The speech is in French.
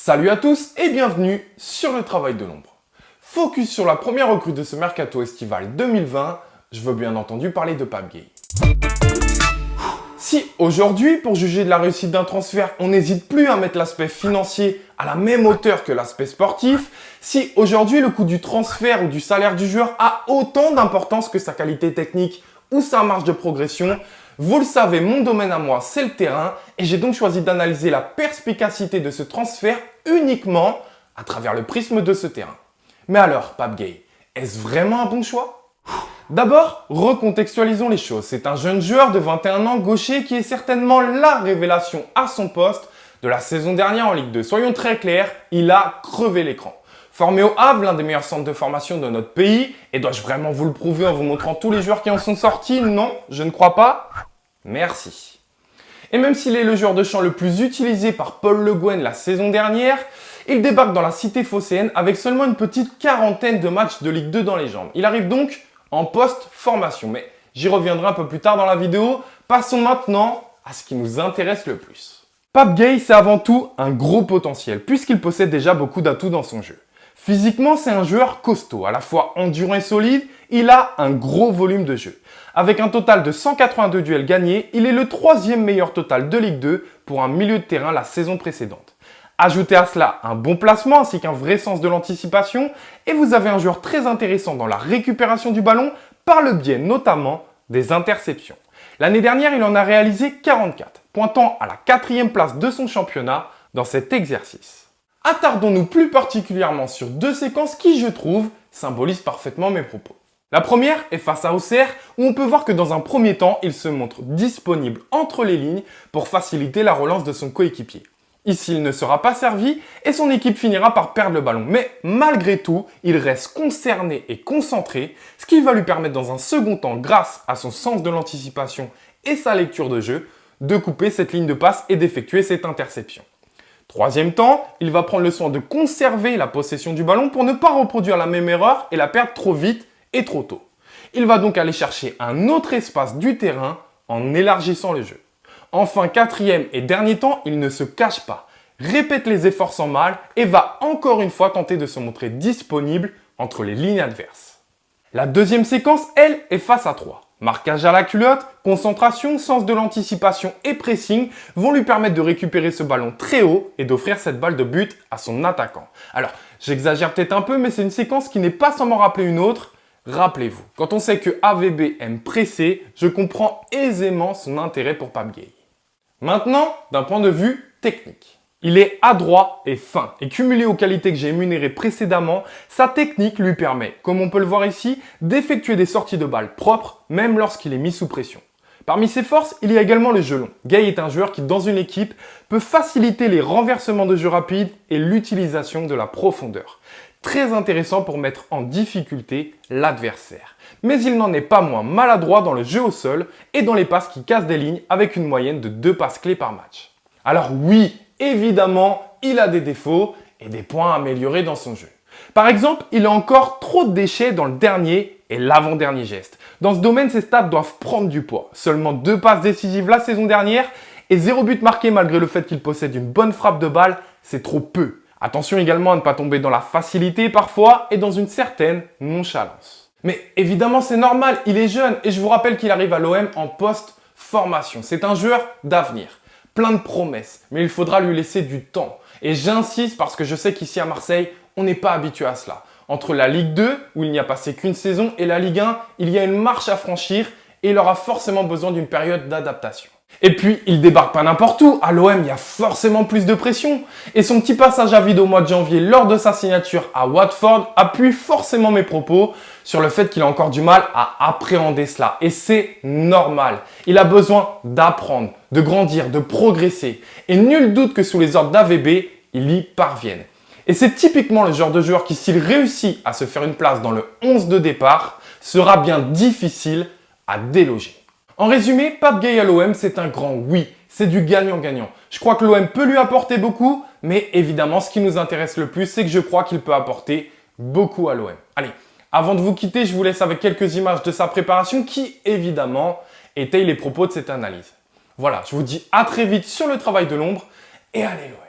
Salut à tous et bienvenue sur le travail de l'ombre. Focus sur la première recrue de ce mercato estival 2020, je veux bien entendu parler de Pape Gueye. Si aujourd'hui, pour juger de la réussite d'un transfert, on n'hésite plus à mettre l'aspect financier à la même hauteur que l'aspect sportif, si aujourd'hui le coût du transfert ou du salaire du joueur a autant d'importance que sa qualité technique ou sa marge de progression, vous le savez, mon domaine à moi, c'est le terrain et j'ai donc choisi d'analyser la perspicacité de ce transfert uniquement à travers le prisme de ce terrain. Mais alors, Pape Gueye, est-ce vraiment un bon choix ? D'abord, recontextualisons les choses. C'est un jeune joueur de 21 ans gaucher qui est certainement la révélation à son poste de la saison dernière en Ligue 2. Soyons très clairs, il a crevé l'écran. Formé au Havre, l'un des meilleurs centres de formation de notre pays, et dois-je vraiment vous le prouver en vous montrant tous les joueurs qui en sont sortis ? Non, je ne crois pas. Merci. Et même s'il est le joueur de champ le plus utilisé par Paul Le Guen la saison dernière, il débarque dans la cité phocéenne avec seulement une petite quarantaine de matchs de Ligue 2 dans les jambes. Il arrive donc en post-formation, mais j'y reviendrai un peu plus tard dans la vidéo. Passons maintenant à ce qui nous intéresse le plus. Pape Gueye, c'est avant tout un gros potentiel, puisqu'il possède déjà beaucoup d'atouts dans son jeu. Physiquement, c'est un joueur costaud, à la fois endurant et solide, il a un gros volume de jeu. Avec un total de 182 duels gagnés, il est le 3e meilleur total de Ligue 2 pour un milieu de terrain la saison précédente. Ajoutez à cela un bon placement ainsi qu'un vrai sens de l'anticipation et vous avez un joueur très intéressant dans la récupération du ballon par le biais notamment des interceptions. L'année dernière, il en a réalisé 44, pointant à la 4e place de son championnat dans cet exercice. Attardons-nous plus particulièrement sur deux séquences qui, je trouve, symbolisent parfaitement mes propos. La première est face à Auxerre où on peut voir que dans un premier temps, il se montre disponible entre les lignes pour faciliter la relance de son coéquipier. Ici, il ne sera pas servi et son équipe finira par perdre le ballon. Mais malgré tout, il reste concerné et concentré, ce qui va lui permettre dans un second temps, grâce à son sens de l'anticipation et sa lecture de jeu, de couper cette ligne de passe et d'effectuer cette interception. Troisième temps, il va prendre le soin de conserver la possession du ballon pour ne pas reproduire la même erreur et la perdre trop vite et trop tôt. Il va donc aller chercher un autre espace du terrain en élargissant le jeu. Enfin, quatrième et dernier temps, il ne se cache pas, répète les efforts sans mal et va encore une fois tenter de se montrer disponible entre les lignes adverses. La deuxième séquence, elle, est face à 3. Marquage à la culotte, concentration, sens de l'anticipation et pressing vont lui permettre de récupérer ce ballon très haut et d'offrir cette balle de but à son attaquant. Alors, j'exagère peut-être un peu, mais c'est une séquence qui n'est pas sans m'en rappeler une autre. Rappelez-vous, quand on sait que AVB aime presser, je comprends aisément son intérêt pour Pape Gueye. Maintenant, d'un point de vue technique. Il est adroit et fin, et cumulé aux qualités que j'ai énumérées précédemment, sa technique lui permet, comme on peut le voir ici, d'effectuer des sorties de balles propres, même lorsqu'il est mis sous pression. Parmi ses forces, il y a également le jeu long. Gueye est un joueur qui, dans une équipe, peut faciliter les renversements de jeu rapides et l'utilisation de la profondeur. Très intéressant pour mettre en difficulté l'adversaire. Mais il n'en est pas moins maladroit dans le jeu au sol et dans les passes qui cassent des lignes avec une moyenne de 2 passes clés par match. Alors oui, évidemment, il a des défauts et des points à améliorer dans son jeu. Par exemple, il a encore trop de déchets dans le dernier et l'avant-dernier geste. Dans ce domaine, ses stats doivent prendre du poids. Seulement 2 passes décisives la saison dernière et 0 but marqué malgré le fait qu'il possède une bonne frappe de balle, c'est trop peu. Attention également à ne pas tomber dans la facilité parfois et dans une certaine nonchalance. Mais évidemment, c'est normal, il est jeune et je vous rappelle qu'il arrive à l'OM en post-formation. C'est un joueur d'avenir, plein de promesses, mais il faudra lui laisser du temps. Et j'insiste parce que je sais qu'ici à Marseille, on n'est pas habitué à cela. Entre la Ligue 2, où il n'y a passé qu'une saison, et la Ligue 1, il y a une marche à franchir et il aura forcément besoin d'une période d'adaptation. Et puis, il débarque pas n'importe où. À l'OM, il y a forcément plus de pression. Et son petit passage à vide au mois de janvier lors de sa signature à Watford appuie forcément mes propos sur le fait qu'il a encore du mal à appréhender cela. Et c'est normal. Il a besoin d'apprendre, de grandir, de progresser. Et nul doute que sous les ordres d'AVB, il y parvienne. Et c'est typiquement le genre de joueur qui, s'il réussit à se faire une place dans le 11 de départ, sera bien difficile à déloger. En résumé, Pape Gueye à l'OM, c'est un grand oui. C'est du gagnant-gagnant. Je crois que l'OM peut lui apporter beaucoup, mais évidemment, ce qui nous intéresse le plus, c'est que je crois qu'il peut apporter beaucoup à l'OM. Allez, avant de vous quitter, je vous laisse avec quelques images de sa préparation qui, évidemment, étayent les propos de cette analyse. Voilà, je vous dis à très vite sur le travail de l'ombre et allez l'OM.